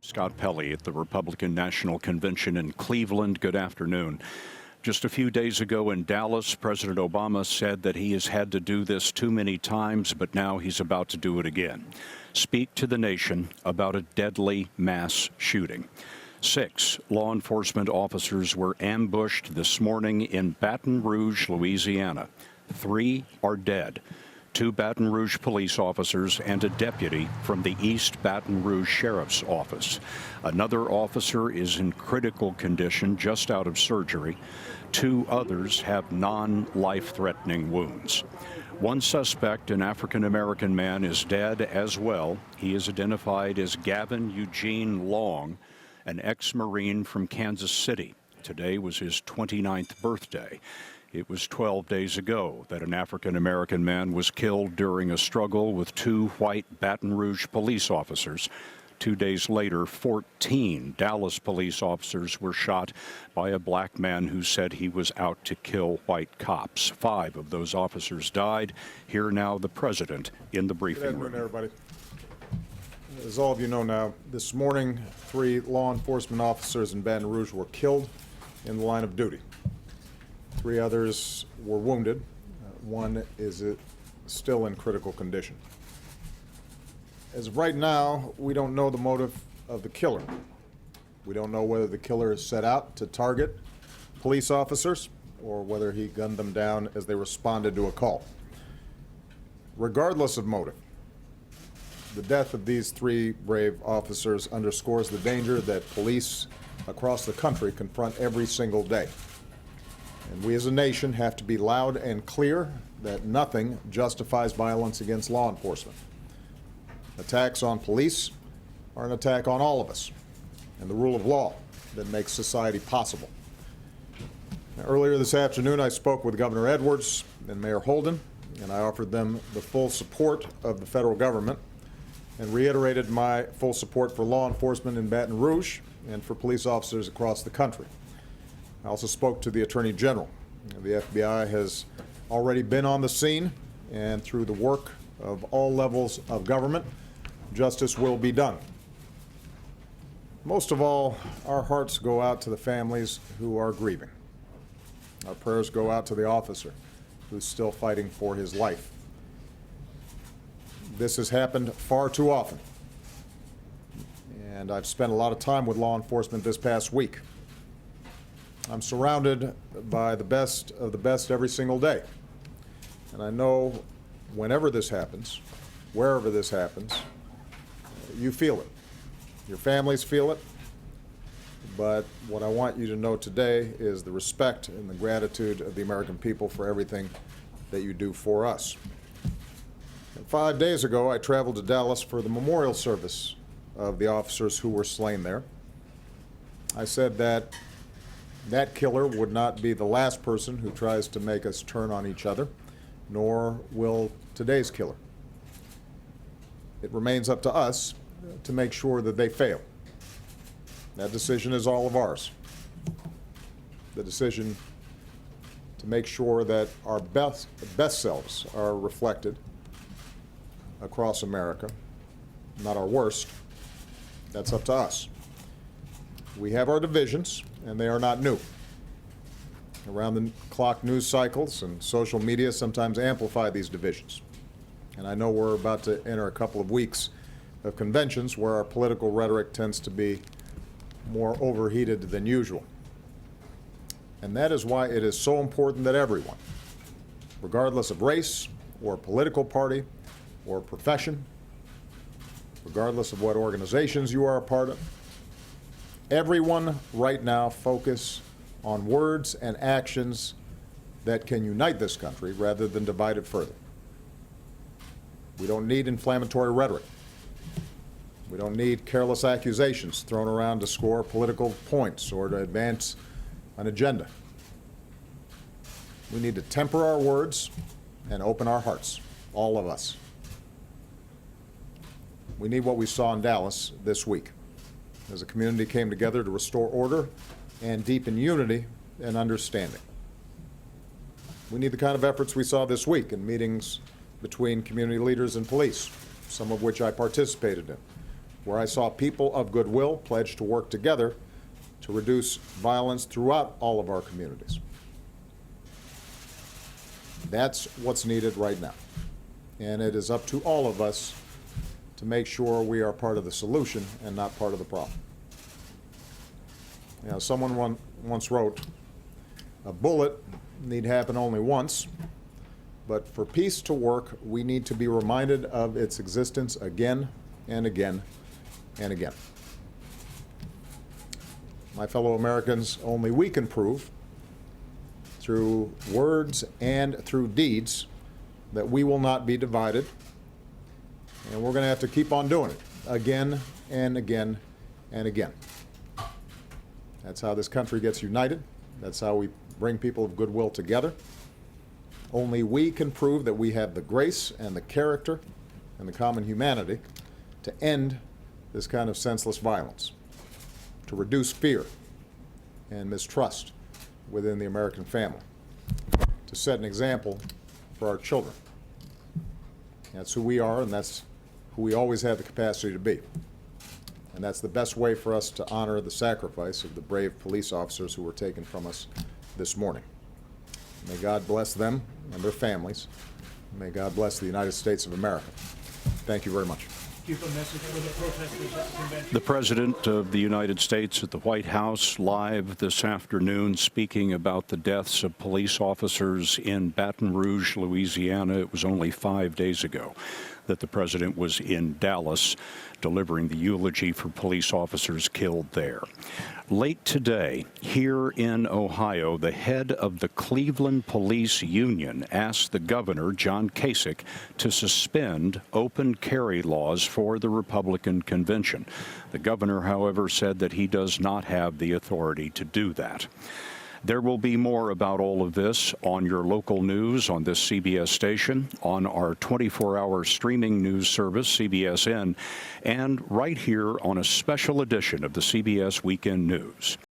Scott Pelley at the Republican National Convention in Cleveland. Good afternoon. Just a few days ago in Dallas, President Obama said that he has had to do this too many times, but now he's about to do it again. Speak to the nation about a deadly mass shooting. 6 law enforcement officers were ambushed this morning in Baton Rouge, Louisiana. 3 are dead. 2 Baton Rouge police officers and a deputy from the East Baton Rouge Sheriff's Office. Another officer is in critical condition, just out of surgery. 2 others have non-life-threatening wounds. One suspect, an African-American man, is dead as well. He is identified as Gavin Eugene Long, an ex-Marine from Kansas City. Today was his 29th birthday. It was 12 days ago that an African-American man was killed during a struggle with 2 white Baton Rouge police officers. 2 days later, 14 Dallas police officers were shot by a black man who said he was out to kill white cops. 5 of those officers died. Here now the president in the briefing room. Good afternoon, everybody. As all of you know now, this morning 3 law enforcement officers in Baton Rouge were killed in the line of duty. 3 others were wounded. One is still in critical condition. As of right now, we don't know the motive of the killer. We don't know whether the killer is set out to target police officers or whether he gunned them down as they responded to a call. Regardless of motive, the death of these 3 brave officers underscores the danger that police across the country confront every single day. And we as a nation have to be loud and clear that nothing justifies violence against law enforcement. Attacks on police are an attack on all of us and the rule of law that makes society possible. Now, earlier this afternoon, I spoke with Governor Edwards and Mayor Holden, and I offered them the full support of the federal government and reiterated my full support for law enforcement in Baton Rouge and for police officers across the country. I also spoke to the Attorney General. The FBI has already been on the scene, and through the work of all levels of government, justice will be done. Most of all, our hearts go out to the families who are grieving. Our prayers go out to the officer who's still fighting for his life. This has happened far too often, and I've spent a lot of time with law enforcement this past week. I'm surrounded by the best of the best every single day. And I know whenever this happens, wherever this happens, you feel it. Your families feel it. But what I want you to know today is the respect and the gratitude of the American people for everything that you do for us. And 5 days ago, I traveled to Dallas for the memorial service of the officers who were slain there. I said that killer would not be the last person who tries to make us turn on each other, nor will today's killer. It remains up to us to make sure that they fail. That decision is all of ours. The decision to make sure that our best selves are reflected across America, not our worst, that's up to us. We have our divisions, and they are not new. Around-the-clock news cycles and social media sometimes amplify these divisions. And I know we're about to enter a couple of weeks of conventions where our political rhetoric tends to be more overheated than usual. And that is why it is so important that everyone, regardless of race or political party or profession, regardless of what organizations you are a part of, everyone right now focus on words and actions that can unite this country rather than divide it further. We don't need inflammatory rhetoric. We don't need careless accusations thrown around to score political points or to advance an agenda. We need to temper our words and open our hearts, all of us. We need what we saw in Dallas this week, as a community came together to restore order and deepen unity and understanding. We need the kind of efforts we saw this week in meetings between community leaders and police, some of which I participated in, where I saw people of goodwill pledge to work together to reduce violence throughout all of our communities. That's what's needed right now. And it is up to all of us to make sure we are part of the solution and not part of the problem. You know, someone once wrote, "A bullet need happen only once, but for peace to work, we need to be reminded of its existence again and again and again." My fellow Americans, only we can prove through words and through deeds that we will not be divided, and we're going to have to keep on doing it again and again and again. That's how this country gets united. That's how we bring people of goodwill together. Only we can prove that we have the grace and the character and the common humanity to end this kind of senseless violence, to reduce fear and mistrust within the American family, to set an example for our children. That's who we are, and that's who we always have the capacity to be. And that's the best way for us to honor the sacrifice of the brave police officers who were taken from us this morning. May God bless them and their families. May God bless the United States of America. Thank you very much. Do you have a message for the protesters at the convention? The President of the United States at the White House live this afternoon speaking about the deaths of police officers in Baton Rouge, Louisiana. It was only 5 days ago that the President was in Dallas delivering the eulogy for police officers killed there. Late today, here in Ohio, the head of the Cleveland Police Union asked the governor, John Kasich, to suspend open carry laws for the Republican convention. The governor, however, said that he does not have the authority to do that. There will be more about all of this on your local news on this CBS station, on our 24-hour streaming news service, CBSN, and right here on a special edition of the CBS Weekend News.